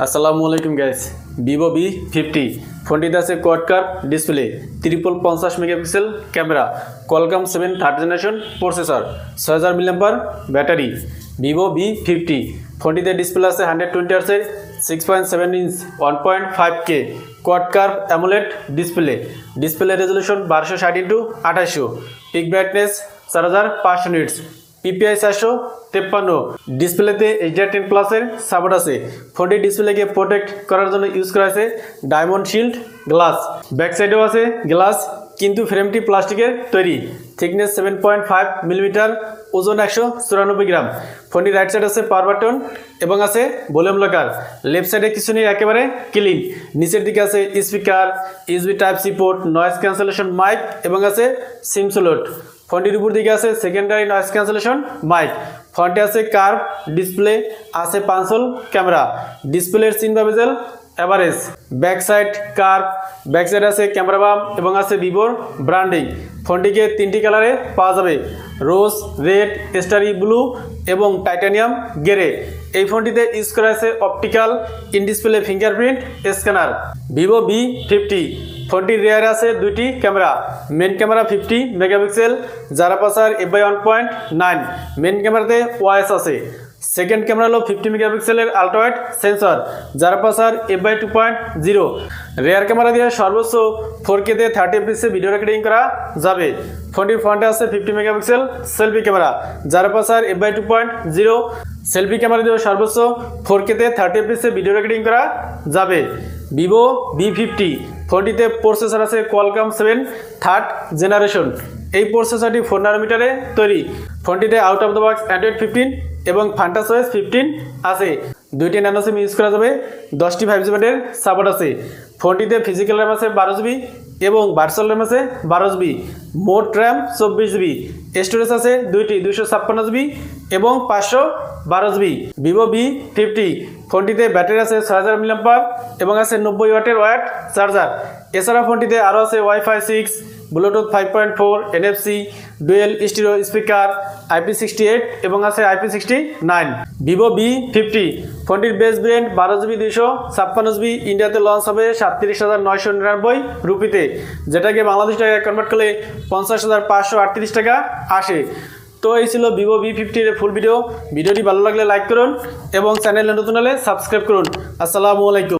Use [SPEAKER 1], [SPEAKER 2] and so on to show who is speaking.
[SPEAKER 1] আসসালামু আলাইকুম guys. Vivo V50 ফোনটিতে আছে quad curved display, triple 50 megapixel camera, Qualcomm 7 third generation processor, 6000 milliampere battery. Vivo V50 ফোনটিতে display আছে 120 হার্টজের 6.7 inch 1.5K quad curved AMOLED display resolution 1260x2800, peak brightness 4500 nits, PPI 453। ডিসপ্লেতে HDR10 প্লাসের support আছে। ফোনটি ডিসপ্লেকে protect করার জন্য ইউজ করা হয়েছে ডায়মন্ড শিল্ড গ্লাস। ব্যাক সাইডেও আছে গ্লাস, কিন্তু ফ্রেমটি প্লাস্টিকের তৈরি। থিকনেস 7.5 মিলিমিটার, ওজন 194 গ্রাম। ফোনটির রাইট সাইড আছে পাওয়ার বাটন এবং আছে ভলিউম লকার। লেফট সাইডে কিছু নেই, একেবারে ক্লিন। নিচের দিকে আছে speaker, USB type C port, noise cancellation mic এবং আছে সিম স্লট। ফোনটির উপর দিকে আছে সেকেন্ডারি নয়েজ ক্যান্সেলেশন মাইক। ফ্রন্টে আছে কার্ভ ডিসপ্লে, আছে পাঁচল ক্যামেরা। ডিসপ্লের সিন বা bezel average. Back side curve, back side আছে ক্যামেরা বাম এবং আছে ভিভোর ব্র্যান্ডিং। ফোনটিকে তিনটি কালারে পাওয়া যাবে, রোজ, রেড, স্টারি ব্লু এবং টাইটানিয়াম গ্রে। এই ফোনটিতে ইউজ করা আছে optical in display fingerprint scanner. Vivo V50 ফোনটির রেয়ারে আছে দুইটি ক্যামেরা। মেন ক্যামেরা 50 মেগাপিক্সেল, যার আপারচার f/1.9। মেন ক্যামেরাতে ওআইএস আছে। সেকেন্ড ক্যামেরা হলো 50 মেগাপিক্সেলের আল্ট্রাওয়াইড সেন্সর, যার আপারচার f/2.0। রেয়ার ক্যামেরা দিয়ে সর্বোচ্চ 4K তে 30 fps ভিডিও রেকর্ডিং করা যাবে। ফোনটির ফ্রন্টে আছে 50 মেগাপিক্সেল সেলফি ক্যামেরা, যার আপারচার f/2.0। সেলফি ক্যামেরা দিয়ে সর্বোচ্চ 4K তে 30 fps ভিডিও রেকর্ডিং করা যাবে। ভিভো V50 ফোনটিতে প্রসেসর আছে কোয়ালকম 7 থার্ড জেনারেশন। এই প্রসেসরটি 4 ন্যানোমিটারে তৈরি। ফোনটিতে out of the box Android 15 এবং ফান্টাসওয়েস 15 আছে। দুইটি ন্যানো সিম ইউজ করা যাবে, 10টি 5G ব্যান্ডের সাপোর্ট আছে। ফোনটিতে ফিজিক্যাল র্যাম আছে 12GB এবং ভার্চুয়াল র্যাম আছে 12GB। মোট র্যাম 24GB। স্টোরেজ আছে দুইটি, 256GB এবং 512GB। ভিভো V50 ফোনটিতে ব্যাটারি আছে 6000 মিলিঅ্যাম্পিয়ার এবং আছে 90 ওয়াটের ওয়্যার চার্জার। এছাড়া ফোনটিতে আরও আছে wifi 6, Bluetooth 5.4, NFC, dual stereo speaker, IP68 এবং আছে IP69। ভিভো V50 ফোনটির বেস ভেরিয়েন্ট 12GB 256GB ইন্ডিয়াতে লঞ্চ হবে 37,999 রুপিতে, যেটাকে বাংলাদেশ টাকায় কনভার্ট করলে 50,538 টাকা আসে। তো এই ছিল ভিভো V50 এর ফুল ভিডিওটি ভালো লাগলে লাইক করুন এবং চ্যানেলে নতুন হলে সাবস্ক্রাইব করুন। আসসালামু আলাইকুম।